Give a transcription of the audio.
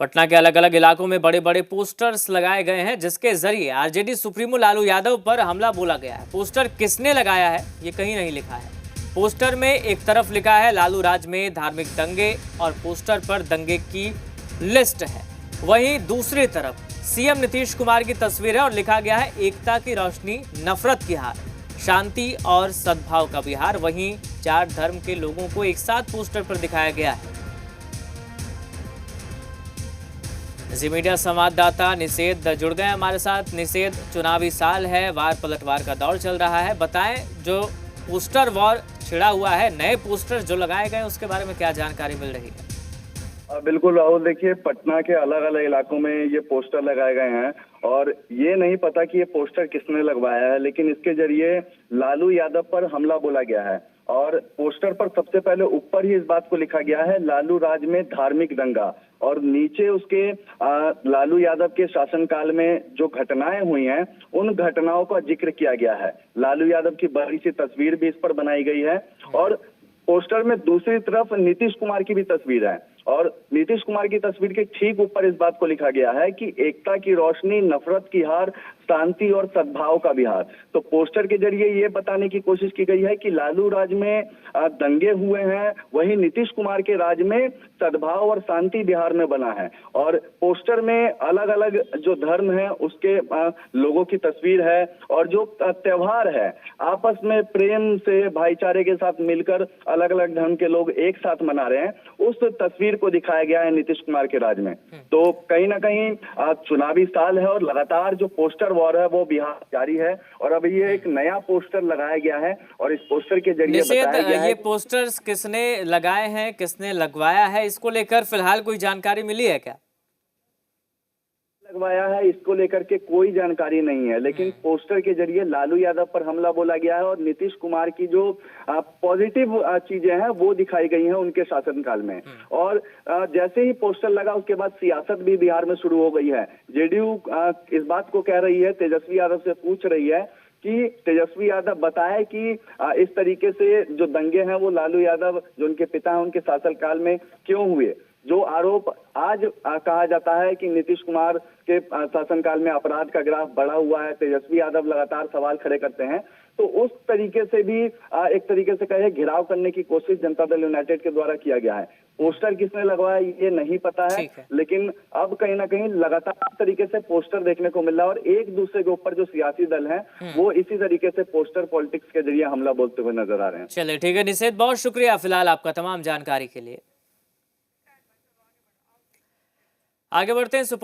पटना के अलग अलग इलाकों में बड़े बड़े पोस्टर्स लगाए गए हैं जिसके जरिए आरजेडी सुप्रीमो लालू यादव पर हमला बोला गया है। पोस्टर किसने लगाया है ये कहीं नहीं लिखा है। पोस्टर में एक तरफ लिखा है लालू राज में धार्मिक दंगे और पोस्टर पर दंगे की लिस्ट है, वहीं दूसरी तरफ सीएम नीतीश कुमार की तस्वीर है और लिखा गया है एकता की रोशनी नफरत की हार, शांति और सद्भाव का बिहार। वहीं 4 धर्म के लोगों को एक साथ पोस्टर पर दिखाया गया है। जी मीडिया संवाददाता निषेध जुड़ गए हमारे साथ। निषेध, चुनावी साल है, वार पलटवार का दौर चल रहा है, बताएं जो पोस्टर वॉर छिड़ा हुआ है, नए पोस्टर जो लगाए गए उसके बारे में क्या जानकारी मिल रही है? बिल्कुल राहुल, देखिए पटना के अलग अलग इलाकों में ये पोस्टर लगाए गए हैं और ये नहीं पता कि ये पोस्टर किसने लगवाया है, लेकिन इसके जरिए लालू यादव पर हमला बोला गया है। और पोस्टर पर सबसे पहले ऊपर ही इस बात को लिखा गया है लालू राज में धार्मिक दंगा, और नीचे उसके लालू यादव के शासनकाल में जो घटनाएं हुई हैं उन घटनाओं का जिक्र किया गया है। लालू यादव की बड़ी सी तस्वीर भी इस पर बनाई गई है और पोस्टर में दूसरी तरफ नीतीश कुमार की भी तस्वीर है और नीतीश कुमार की तस्वीर के ठीक ऊपर इस बात को लिखा गया है कि एकता की रोशनी नफरत की हार, शांति और सद्भाव का बिहार। तो पोस्टर के जरिए ये बताने की कोशिश की गई है कि लालू राज में दंगे हुए हैं, वहीं नीतीश कुमार के राज में सद्भाव और शांति बिहार में बना है। और पोस्टर में अलग अलग जो धर्म है उसके लोगों की तस्वीर है और जो त्योहार है आपस में प्रेम से भाईचारे के साथ मिलकर अलग अलग धर्म के लोग एक साथ मना रहे हैं, उस तस्वीर को दिखाया गया है नीतीश कुमार के राज में। तो कहीं ना कहीं चुनावी साल है और लगातार जो पोस्टर वॉर है वो बिहार जारी है और अब ये एक नया पोस्टर लगाया गया है और इस पोस्टर के जरिए बताया गया है ये पोस्टर्स किसने लगाए हैं, किसने लगवाया है, इसको लेकर फिलहाल कोई जानकारी मिली है क्या? लगवाया है इसको लेकर के कोई जानकारी नहीं है, लेकिन पोस्टर के जरिए लालू यादव पर हमला बोला गया है और नीतीश कुमार की जो पॉजिटिव चीजें हैं वो दिखाई गई हैं उनके शासनकाल में। और जैसे ही पोस्टर लगा उसके बाद सियासत भी बिहार में शुरू हो गई है। जेडीयू इस बात को कह रही है, तेजस्वी यादव से पूछ रही है कि तेजस्वी यादव बताए कि इस तरीके से जो दंगे हैं वो लालू यादव जो उनके पिता हैं उनके शासनकाल में क्यों हुए। जो आरोप आज कहा जाता है कि नीतीश कुमार के शासनकाल में अपराध का ग्राफ बढ़ा हुआ है, तेजस्वी यादव लगातार सवाल खड़े करते हैं, तो उस तरीके से भी एक तरीके से कहे घिराव करने की कोशिश जनता दल यूनाइटेड के द्वारा किया गया है। पोस्टर किसने लगवाया ये नहीं पता है, लेकिन अब कहीं ना कहीं लगातार तरीके से पोस्टर देखने को मिल रहा है और एक दूसरे के ऊपर जो सियासी दल हैं वो इसी तरीके से पोस्टर पॉलिटिक्स के जरिए हमला बोलते हुए नजर आ रहे हैं। चलिए ठीक है निषेध, बहुत शुक्रिया फिलहाल आपका तमाम जानकारी के लिए। आगे बढ़ते हैं।